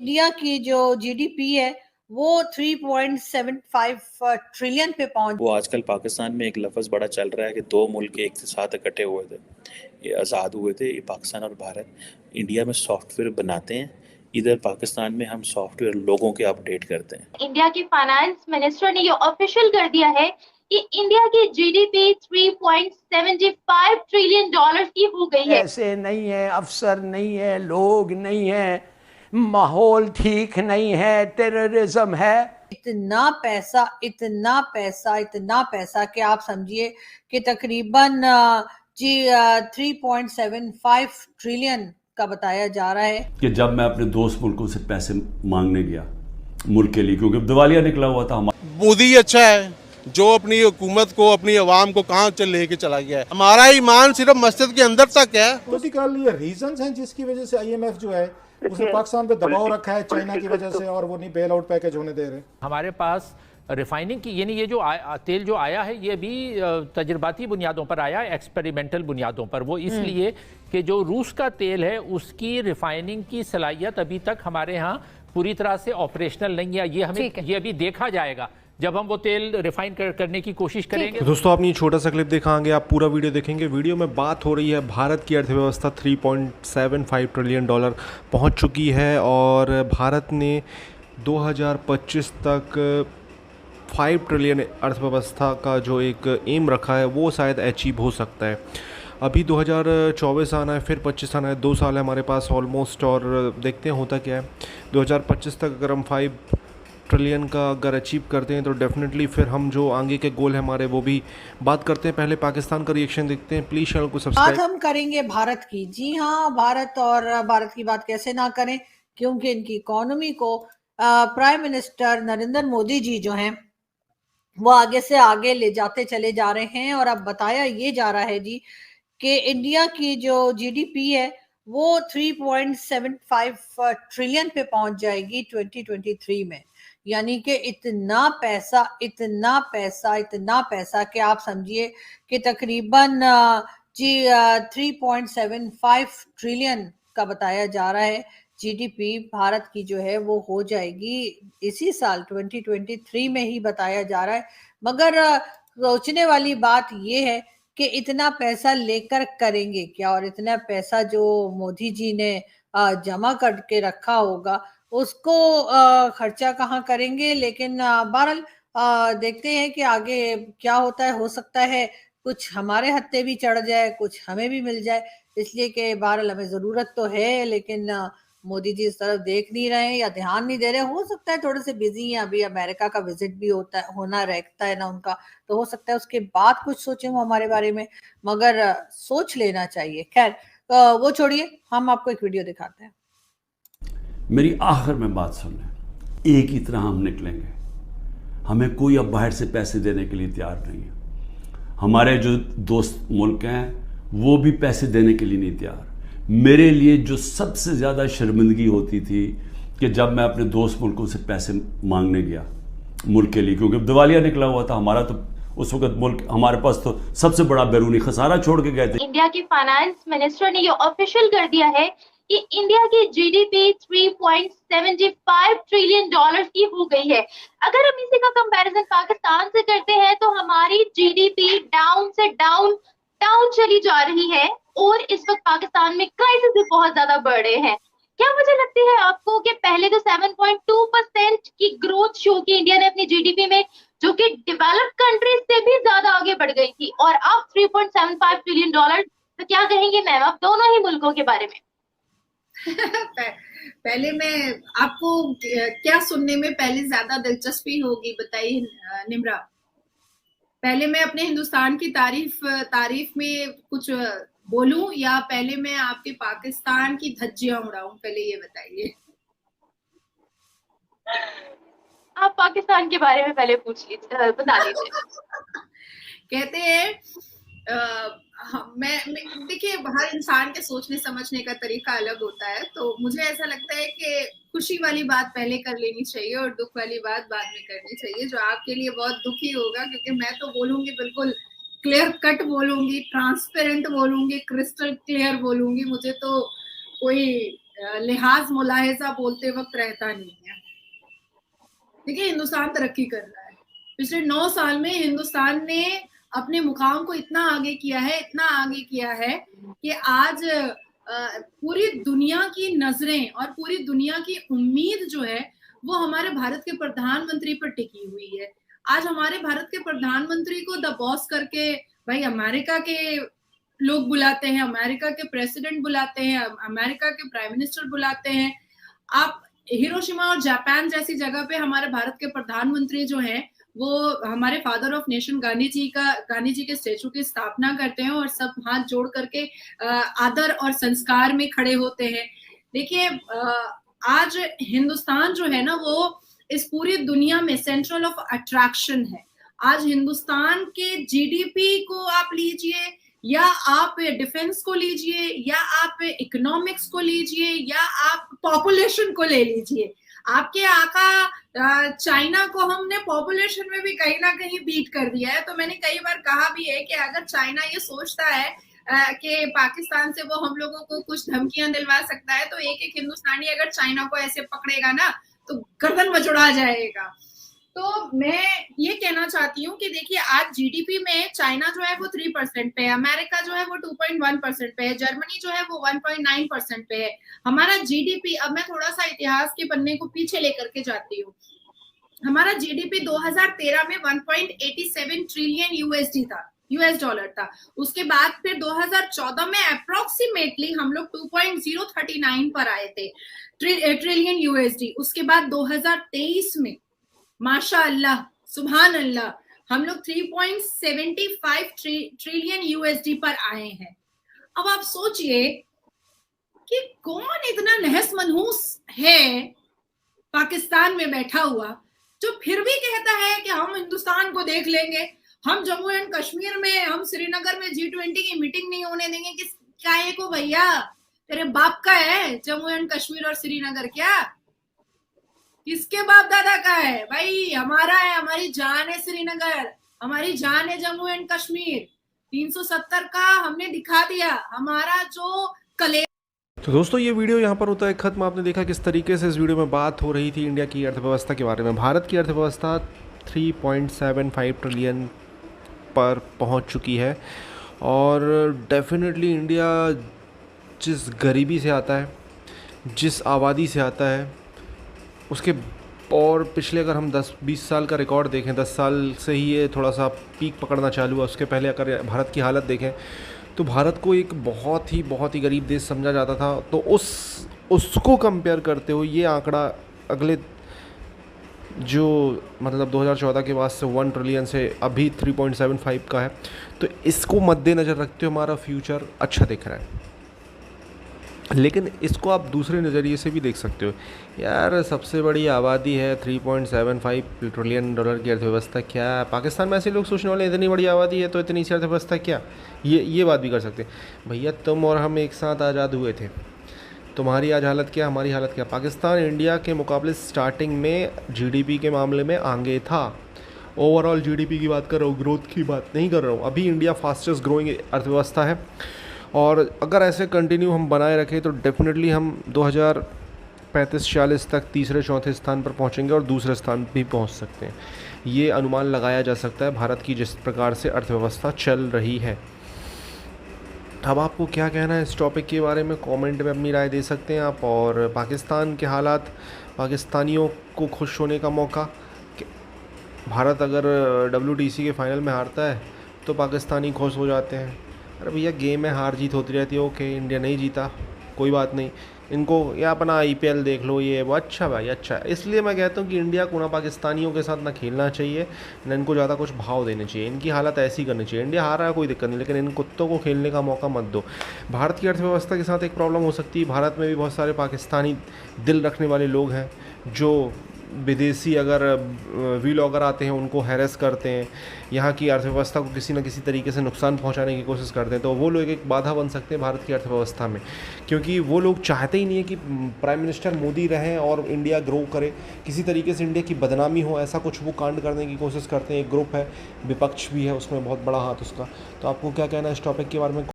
India की जो GDP है वो 3.75 ट्रिलियन पे पहुंच। वो आजकल पाकिस्तान में एक लफ्ज़ बड़ा चल रहा है कि दो मुल्क एक साथ इकट्ठे हुए थे, ये आज़ाद हुए थे, ये पाकिस्तान और भारत। इंडिया में सॉफ्टवेयर बनाते हैं, इधर पाकिस्तान में हम सॉफ्टवेयर लोगों के अपडेट करते हैं। इंडिया के फाइनेंस मिनिस्टर ने ये ऑफिशियल कर दिया है कि इंडिया की जीडीपी 3.75 ट्रिलियन डॉलर की हो गई है। ऐसे नहीं है, अफसर नहीं है, लोग नहीं है, माहौल ठीक नहीं है, टेररिज्म है। इतना पैसा इतना पैसा इतना पैसा कि आप समझिए कि तकरीबन 3.75 ट्रिलियन का बताया जा रहा है कि जब मैं अपने दोस्त मुल्कों से पैसे मांगने गया मुल्क के लिए, क्योंकि दिवालिया निकला हुआ था। मोदी अच्छा है जो अपनी हुकूमत को, अपनी आवाम को कहाँ लेके चला गया है। हमारा ईमान सिर्फ मस्जिद के अंदर तक है। पॉलिटिकल ये रीजंस हैं जिसकी वजह से आईएमएफ जो है उसने पाकिस्तान पे दबाव रखा है चाइना की वजह से, और वो नहीं बेल आउट पैकेज होने दे रहे। हमारे पास रिफाइनिंग की यानी ये जो तेल जो आया है ये भी तजर्बाती बुनियादों पर आया, एक्सपेरिमेंटल बुनियादों पर। वो इसलिए कि जो रूस का तेल है उसकी रिफाइनिंग की सलाहियत अभी तक हमारे यहाँ पूरी तरह से ऑपरेशनल नहीं है। ये हमें ये अभी देखा जाएगा जब हम वो तेल रिफाइन करने की कोशिश करेंगे। तो दोस्तों आपने छोटा सा क्लिप देखा, आगे आप पूरा वीडियो देखेंगे। वीडियो में बात हो रही है भारत की अर्थव्यवस्था 3.75 ट्रिलियन डॉलर पहुंच चुकी है और भारत ने 2025 तक 5 ट्रिलियन अर्थव्यवस्था का जो एक एम रखा है वो शायद अचीव हो सकता है। अभी 2024 आना है, फिर 25 आना है, 2 साल है हमारे पास ऑलमोस्ट, और देखते हैं होता क्या है। 2025 तक अगर हम 5 ट्रिलियन का अगर अचीव करते हैं तो डेफिनेटली फिर हम जो आगे के गोल है हमारे वो भी बात करते हैं। पहले पाकिस्तान का रिएक्शन देखते हैं, प्लीज चैनल को सब्सक्राइब। बात हम करेंगे भारत की। जी हाँ, भारत, और भारत की बात कैसे ना करें, क्योंकि इनकी इकोनॉमी को प्राइम मिनिस्टर नरेंद्र मोदी जी जो हैं वो आगे से आगे ले जाते चले जा रहे हैं। और अब बताया ये जा रहा है जी कि इंडिया की जो जीडीपी है वो 3.75 ट्रिलियन पे पहुंच जाएगी 2023 में। यानी कि इतना पैसा इतना पैसा इतना पैसा कि आप समझिए कि तकरीबन 3.75 ट्रिलियन का बताया जा रहा है जीडीपी भारत की जो है वो हो जाएगी इसी साल 2023 में ही बताया जा रहा है। मगर सोचने वाली बात ये है कि इतना पैसा लेकर करेंगे क्या, और इतना पैसा जो मोदी जी ने जमा करके रखा होगा उसको खर्चा कहाँ करेंगे। लेकिन बहरहाल देखते हैं कि आगे क्या होता है। हो सकता है कुछ हमारे हत्थे भी चढ़ जाए, कुछ हमें भी मिल जाए, इसलिए कि बहरहाल हमें जरूरत तो है, लेकिन मोदी जी इस तरफ देख नहीं रहे हैं या ध्यान नहीं दे रहे। हो सकता है थोड़े से बिजी हैं, अभी अमेरिका का विजिट भी होना रहता है ना उनका, तो हो सकता है उसके बाद कुछ सोचे वो हमारे बारे में, मगर सोच लेना चाहिए। खैर वो छोड़िए, हम आपको एक वीडियो दिखाते हैं। मेरी आखिर में बात सुन लें, एक ही तरह हम निकलेंगे। हमें कोई अब बाहर से पैसे देने के लिए तैयार नहीं है। हमारे जो दोस्त मुल्क हैं वो भी पैसे देने के लिए नहीं तैयार। मेरे लिए जो सबसे ज़्यादा शर्मिंदगी होती थी कि जब मैं अपने दोस्त मुल्कों से पैसे मांगने गया मुल्क के लिए, क्योंकि दिवालिया निकला हुआ था हमारा, तो उस वक्त मुल्क हमारे पास तो सबसे बड़ा बैरूनी खसारा छोड़ के गए थे। इंडिया के फाइनेंस मिनिस्टर ने ये ऑफिशियल कर दिया है कि इंडिया की जीडीपी 3.75 ट्रिलियन डॉलर की हो गई है। अगर हम इसी का कंपैरिजन पाकिस्तान से करते हैं तो हमारी जीडीपी डाउन से डाउन चली जा रही है और इस वक्त पाकिस्तान में क्राइसिस भी बहुत ज्यादा बढ़ रहे हैं। क्या मुझे लगती है आपको कि पहले तो 7.2% की ग्रोथ शो की इंडिया ने अपनी जीडीपी में, जो कि डेवलप्ड कंट्रीज से भी ज्यादा आगे बढ़ गई थी, और अब 3.75 ट्रिलियन डॉलर। तो क्या कहेंगे मैम आप दोनों ही मुल्कों के बारे में? पहले मैं आपको क्या सुनने में पहले ज्यादा दिलचस्पी होगी बताइए निम्रा? पहले मैं अपने हिंदुस्तान की तारीफ में कुछ बोलूं या पहले मैं आपके पाकिस्तान की धज्जियां उड़ाऊं? पहले ये बताइए। आप पाकिस्तान के बारे में पहले पूछ लीजिए, बता दीजिए। कहते हैं मैं देखिए, हर इंसान के सोचने समझने का तरीका अलग होता है, तो मुझे ऐसा लगता है कि खुशी वाली बात पहले कर लेनी चाहिए और दुख वाली बात बाद में करनी चाहिए, जो आपके लिए बहुत दुखी होगा, क्योंकि मैं तो बोलूंगी बिल्कुल क्लियर कट बोलूंगी, ट्रांसपेरेंट बोलूंगी, क्रिस्टल क्लियर बोलूंगी। मुझे तो कोई लिहाज मुलाहिजा बोलते वक्त रहता नहीं है। देखिए, हिंदुस्तान तरक्की कर रहा है। पिछले 9 साल में हिंदुस्तान ने अपने मुकाम को इतना आगे किया है कि आज पूरी दुनिया की नजरें और पूरी दुनिया की उम्मीद जो है वो हमारे भारत के प्रधानमंत्री पर टिकी हुई है। आज हमारे भारत के प्रधानमंत्री को द बॉस करके भाई अमेरिका के लोग बुलाते हैं, अमेरिका के प्रेसिडेंट बुलाते हैं, अमेरिका के प्राइम मिनिस्टर बुलाते हैं। आप हिरोशिमा और जापान जैसी जगह पे हमारे भारत के प्रधानमंत्री जो हैं वो हमारे father of nation Gandhi ji के स्टेचू की स्थापना करते हैं और सब हाथ जोड़ करके आदर और संस्कार में खड़े होते हैं। देखिए, आज हिंदुस्तान जो है ना वो इस पूरी दुनिया में सेंट्रल ऑफ अट्रैक्शन है। आज हिंदुस्तान के जीडीपी को आप लीजिए या आप डिफेंस को लीजिए या आप इकोनॉमिक्स को लीजिए या आप पॉपुलेशन को ले लीजिए। आपके आका चाइना को हमने पॉपुलेशन में भी कहीं ना कहीं बीट कर दिया है। तो मैंने कई बार कहा भी है कि अगर चाइना ये सोचता है कि पाकिस्तान से वो हम लोगों को कुछ धमकियां दिलवा सकता है तो एक एक हिंदुस्तानी अगर चाइना को ऐसे पकड़ेगा ना तो गर्दन मचुड़ा जाएगा। तो मैं ये कहना चाहती हूँ कि देखिए, आज जीडीपी में चाइना जो है वो 3% पे है, अमेरिका जो है वो 2.1% पे है, जर्मनी जो है वो 1.9% पे है। हमारा जीडीपी, अब मैं थोड़ा सा इतिहास के पन्ने को पीछे लेकर के जाती हूँ। हमारा जीडीपी 2013 में 1.87 ट्रिलियन यूएस डॉलर था। उसके बाद फिर 2014 में अप्रोक्सीमेटली हम लोग 2.039 पर आए थे ट्रिलियन यूएसडी। उसके बाद 2023 में माशाअल्लाह, सुभान अल्लाह, हम लोग 3.75 ट्रिलियन यूएसडी पर आए हैं। अब आप सोचिए कि कौन इतना नहस मनहूस है पाकिस्तान में बैठा हुआ जो फिर भी कहता है कि हम हिंदुस्तान को देख लेंगे, हम जम्मू एंड कश्मीर में, हम श्रीनगर में G20 की मीटिंग नहीं होने देंगे। किस क्या को भैया, तेरे बाप का है जम्मू एंड कश्मीर और श्रीनगर? क्या किसके बाप दादा का है भाई? हमारा है, हमारी जान है श्रीनगर, हमारी जान है जम्मू एंड कश्मीर। 370 का हमने दिखा दिया हमारा जो कले। तो दोस्तों, ये वीडियो यहाँ पर होता है ख़त्म। आपने देखा किस तरीके से इस वीडियो में बात हो रही थी इंडिया की अर्थव्यवस्था के बारे में। भारत की अर्थव्यवस्था 3.75 ट्रिलियन पर पहुँच चुकी है और डेफिनेटली इंडिया जिस गरीबी से आता है, जिस आबादी से आता है, उसके और पिछले अगर हम 10-20 साल का रिकॉर्ड देखें, 10 साल से ही ये थोड़ा सा पीक पकड़ना चालू हुआ। उसके पहले अगर भारत की हालत देखें तो भारत को एक बहुत ही गरीब देश समझा जाता था। तो उसको कंपेयर करते हुए ये आंकड़ा अगले जो मतलब 2014 के बाद से 1 ट्रिलियन से अभी 3.75 का है। तो इसको मद्देनज़र रखते हुए हमारा फ्यूचर अच्छा दिख रहा है। लेकिन इसको आप दूसरे नज़रिए से भी देख सकते हो। यार, सबसे बड़ी आबादी है, 3.75 ट्रिलियन डॉलर की अर्थव्यवस्था क्या है? पाकिस्तान में ऐसे लोग सोचने वाले इतनी बड़ी आबादी है तो इतनी सी अर्थव्यवस्था क्या? ये बात भी कर सकते हैं। भैया, तुम और हम एक साथ आज़ाद हुए थे, तुम्हारी आज हालत क्या, हमारी हालत क्या? पाकिस्तान इंडिया के मुकाबले स्टार्टिंग में जीडीपी के मामले में आगे था। ओवरऑल जीडीपी की बात कर रहा हूँ, ग्रोथ की बात नहीं कर रहा हूँ। अभी इंडिया फास्टेस्ट ग्रोइंग अर्थव्यवस्था है और अगर ऐसे कंटिन्यू हम बनाए रखें तो डेफिनेटली हम 2035-40 तक तीसरे चौथे स्थान पर पहुंचेंगे और दूसरे स्थान भी पहुंच सकते हैं। ये अनुमान लगाया जा सकता है भारत की जिस प्रकार से अर्थव्यवस्था चल रही है। अब आपको क्या कहना है इस टॉपिक के बारे में? कमेंट में अपनी राय दे सकते हैं आप। और पाकिस्तान के हालात, पाकिस्तानियों को खुश होने का मौका। भारत अगर WTC के फाइनल में हारता है तो पाकिस्तानी खुश हो जाते हैं। अरे भैया, गेम में हार जीत होती रहती है। ओके, इंडिया नहीं जीता, कोई बात नहीं, इनको या अपना IPL देख लो, ये वो अच्छा भाई, अच्छा। इसलिए मैं कहता हूँ कि इंडिया को ना पाकिस्तानियों के साथ ना खेलना चाहिए, ना इनको ज़्यादा कुछ भाव देने चाहिए। इनकी हालत ऐसी करनी चाहिए। इंडिया हार रहा है कोई दिक्कत नहीं, लेकिन इन कुत्तों को खेलने का मौका मत दो। भारत की अर्थव्यवस्था के साथ एक प्रॉब्लम हो सकती है, भारत में भी बहुत सारे पाकिस्तानी दिल रखने वाले लोग हैं जो विदेशी अगर व्लॉगर आते हैं उनको हैरेस करते हैं, यहाँ की अर्थव्यवस्था को किसी न किसी तरीके से नुकसान पहुँचाने की कोशिश करते हैं। तो वो लोग एक बाधा बन सकते हैं भारत की अर्थव्यवस्था में, क्योंकि वो लोग चाहते ही नहीं है कि प्राइम मिनिस्टर मोदी रहें और इंडिया ग्रो करे, किसी तरीके से इंडिया की बदनामी हो, ऐसा कुछ वो कांड करने की कोशिश करते हैं। एक ग्रुप है, विपक्ष भी है उसमें बहुत बड़ा हाथ उसका। तो आपको क्या कहना है इस टॉपिक के बारे में?